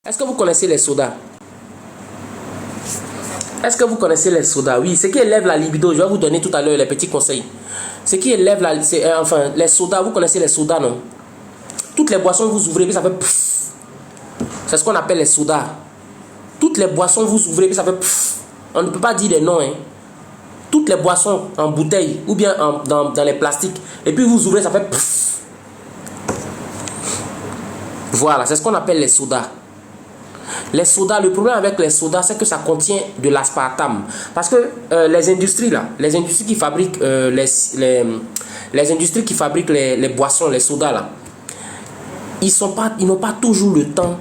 Est-ce que vous connaissez les sodas? Est-ce que vous connaissez les sodas? Oui, ce qui élève la libido. Je vais vous donner tout à l'heure les petits conseils. Ce qui élève la... enfin, les sodas, vous connaissez les sodas, non? Toutes les boissons, vous ouvrez, puis ça fait... pfff. C'est ce qu'on appelle les sodas. Toutes les boissons, vous ouvrez, puis ça fait... pfff. On ne peut pas dire des noms, hein. Toutes les boissons en bouteille ou bien dans les plastiques. Et puis vous ouvrez, ça fait... pfff. Voilà, c'est ce qu'on appelle les sodas. Les sodas, le problème avec les sodas, c'est que ça contient de l'aspartame. Parce que les industries là, les industries qui fabriquent les industries qui fabriquent les boissons, les sodas là, ils n'ont pas toujours le temps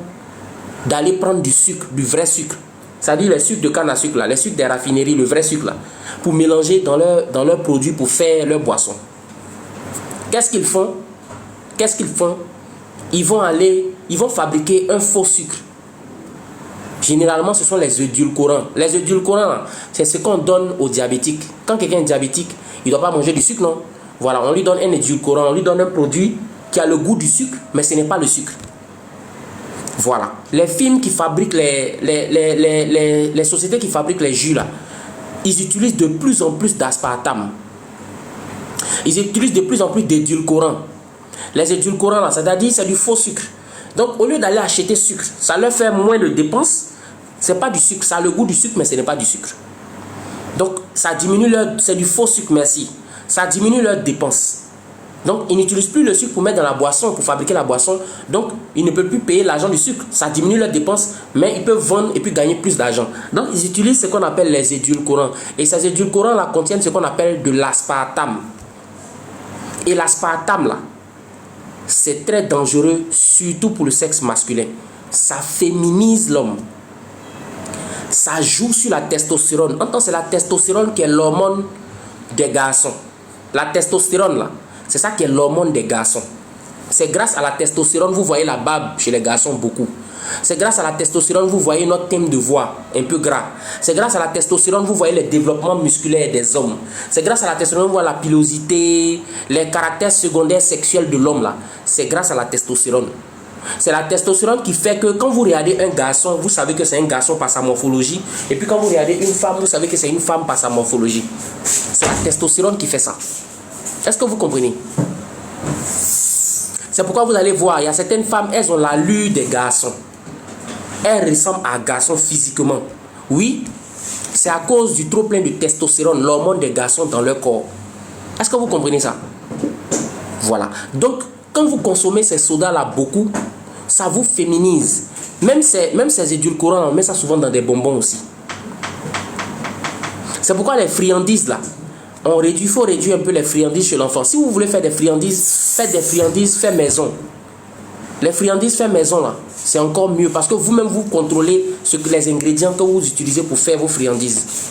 d'aller prendre du sucre, du vrai sucre. C'est-à-dire les sucres de canne à sucre là, les sucres des raffineries, le vrai sucre là, pour mélanger dans leurs produits pour faire leur boisson. Qu'est-ce qu'ils font? Qu'est-ce qu'ils font? Ils vont fabriquer un faux sucre. Généralement, ce sont les édulcorants. Les édulcorants, c'est ce qu'on donne aux diabétiques. Quand quelqu'un est diabétique, il ne doit pas manger du sucre, non? Voilà, on lui donne un édulcorant, on lui donne un produit qui a le goût du sucre, mais ce n'est pas le sucre. Voilà. Les films qui fabriquent, les sociétés qui fabriquent les jus, là, ils utilisent de plus en plus d'aspartame. Ils utilisent de plus en plus d'édulcorants. Les édulcorants, là, c'est-à-dire c'est du faux sucre. Donc, au lieu d'aller acheter sucre, ça leur fait moins de dépenses. C'est pas du sucre, ça a le goût du sucre, mais ce n'est pas du sucre. Donc, ça diminue leur... C'est du faux sucre, merci. Ça diminue leurs dépenses. Donc, ils n'utilisent plus le sucre pour mettre dans la boisson, pour fabriquer la boisson. Donc, ils ne peuvent plus payer l'argent du sucre. Ça diminue leurs dépenses, mais ils peuvent vendre et puis gagner plus d'argent. Donc, ils utilisent ce qu'on appelle les édulcorants. Et ces édulcorants-là contiennent ce qu'on appelle de l'aspartame. Et l'aspartame, là, c'est très dangereux, surtout pour le sexe masculin. Ça féminise l'homme. Ça joue sur la testostérone. En tant que c'est la testostérone qui est l'hormone des garçons. La testostérone, là, c'est ça qui est l'hormone des garçons. C'est grâce à la testostérone, vous voyez la barbe chez les garçons beaucoup. C'est grâce à la testostérone, vous voyez notre thème de voix un peu gras. C'est grâce à la testostérone, vous voyez les développements musculaires des hommes. C'est grâce à la testostérone, vous voyez la pilosité, les caractères secondaires sexuels de l'homme là. C'est grâce à la testostérone. C'est la testostérone qui fait que quand vous regardez un garçon, vous savez que c'est un garçon par sa morphologie. Et puis quand vous regardez une femme, vous savez que c'est une femme par sa morphologie. C'est la testostérone qui fait ça. Est-ce que vous comprenez? C'est pourquoi vous allez voir, il y a certaines femmes, elles ont l'allure des garçons. Elles ressemblent à garçons physiquement. Oui, c'est à cause du trop plein de testostérone, l'hormone des garçons dans leur corps. Est-ce que vous comprenez ça? Voilà. Donc, quand vous consommez ces sodas-là beaucoup, ça vous féminise. Même ces édulcorants, on met ça souvent dans des bonbons aussi. C'est pourquoi les friandises là, il faut réduire un peu les friandises chez l'enfant. Si vous voulez faire des friandises, faites des friandises fait maison. Les friandises fait maison là, c'est encore mieux parce que vous-même vous contrôlez les ingrédients que vous utilisez pour faire vos friandises.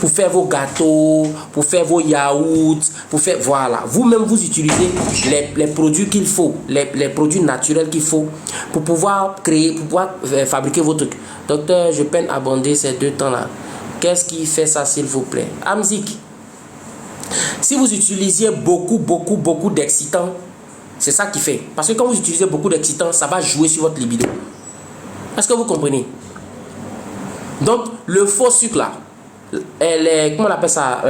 Pour faire vos gâteaux, pour faire vos yaourts, pour faire... Voilà. Vous-même, vous utilisez les produits qu'il faut, les produits naturels qu'il faut pour pouvoir créer, pour pouvoir fabriquer vos trucs. Docteur, je peine à bander ces 2 temps-là. Qu'est-ce qui fait ça, s'il vous plaît? Amzik. Si vous utilisiez beaucoup d'excitants, c'est ça qui fait. Parce que quand vous utilisez beaucoup d'excitants, ça va jouer sur votre libido. Est-ce que vous comprenez? Donc, le faux sucre là, comment on appelle ça,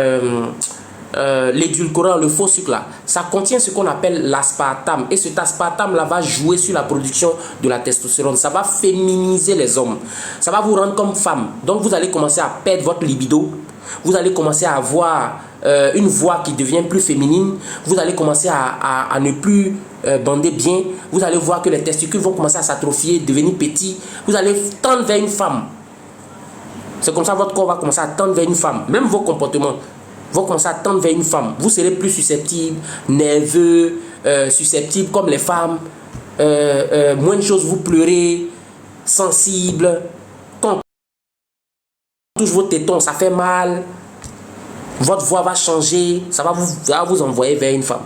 l'édulcorant, le faux sucre là, ça contient ce qu'on appelle l'aspartame. Et cet aspartame là va jouer sur la production de la testostérone. Ça va féminiser les hommes. Ça va vous rendre comme femme. Donc vous allez commencer à perdre votre libido. Vous allez commencer à avoir une voix qui devient plus féminine. Vous allez commencer à ne plus bander bien. Vous allez voir que les testicules vont commencer à s'atrophier, devenir petits. Vous allez tendre vers une femme. C'est comme ça que votre corps va commencer à tendre vers une femme. Même vos comportements vont commencer à tendre vers une femme. Vous serez plus susceptible, nerveux, susceptible comme les femmes. Moins de choses, vous pleurez, sensible. Quand on touche vos tétons, ça fait mal. Votre voix va changer. Ça va vous envoyer vers une femme.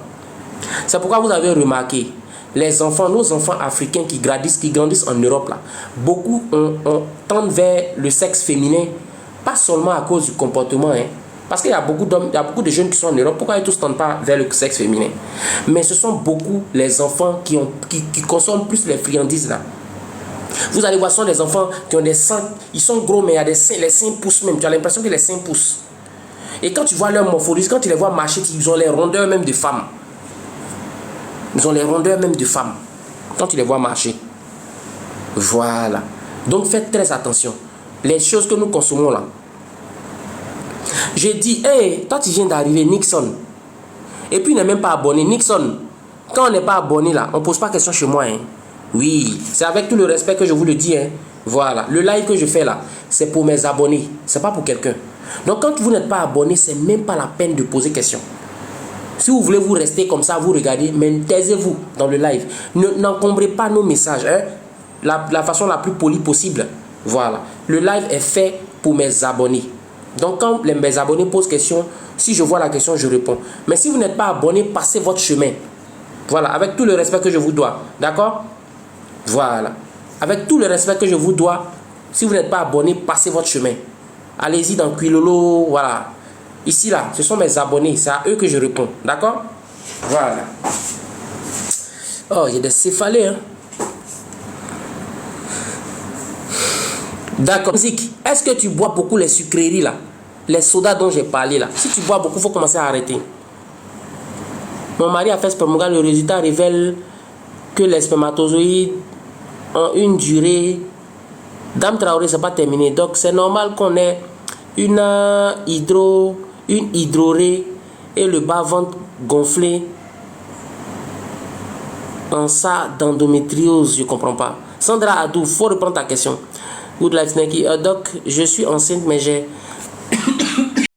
C'est pourquoi vous avez remarqué, les enfants, nos enfants africains qui grandissent en Europe, là, beaucoup tendent vers le sexe féminin, pas seulement à cause du comportement, hein, parce qu'il y a beaucoup d'hommes, il y a beaucoup de jeunes qui sont en Europe, pourquoi ils tous ne tendent pas vers le sexe féminin? Mais ce sont beaucoup les enfants qui consomment plus les friandises là. Vous allez voir, ce sont des enfants qui ont des seins, ils sont gros, mais il y a des seins, les seins poussent même. Tu as l'impression que les seins poussent. Et quand tu vois leur morphologie, quand tu les vois marcher, ils ont les rondeurs même de femmes. Ils ont les rondeurs même de femmes. Quand tu les vois marcher. Voilà. Donc faites très attention. Les choses que nous consommons là. J'ai dit, hey, toi tu viens d'arriver, Nixon. Et puis il n'est même pas abonné. Nixon, quand on n'est pas abonné là, on ne pose pas question chez moi. Hein. Oui, c'est avec tout le respect que je vous le dis. Hein. Voilà, le live que je fais là, c'est pour mes abonnés. C'est pas pour quelqu'un. Donc quand vous n'êtes pas abonné, c'est même pas la peine de poser question. Si vous voulez vous rester comme ça, vous regardez, mais taisez-vous dans le live. N'encombrez pas nos messages. Hein. La façon la plus polie possible. Voilà. Le live est fait pour mes abonnés. Donc quand mes abonnés posent question, si je vois la question, je réponds. Mais si vous n'êtes pas abonné, passez votre chemin. Voilà, avec tout le respect que je vous dois. D'accord? Voilà. Avec tout le respect que je vous dois, si vous n'êtes pas abonné, passez votre chemin. Allez-y dans Quilolo, voilà. Ici, là, ce sont mes abonnés. C'est à eux que je réponds. D'accord? Voilà. Oh, il y a des céphalées, hein. D'accord. Est-ce que tu bois beaucoup les sucreries, là? Les sodas dont j'ai parlé, là. Si tu bois beaucoup, il faut commencer à arrêter. Mon mari a fait spermogramme. Le résultat révèle que les spermatozoïdes ont une durée. Dame Traoré, c'est pas terminé. Donc, c'est normal qu'on ait une hydrorée et le bas-ventre gonflé en ça d'endométriose. Je comprends pas. Sandra Adou, faut reprendre ta question. Good Life Snacky. Doc, je suis enceinte, mais j'ai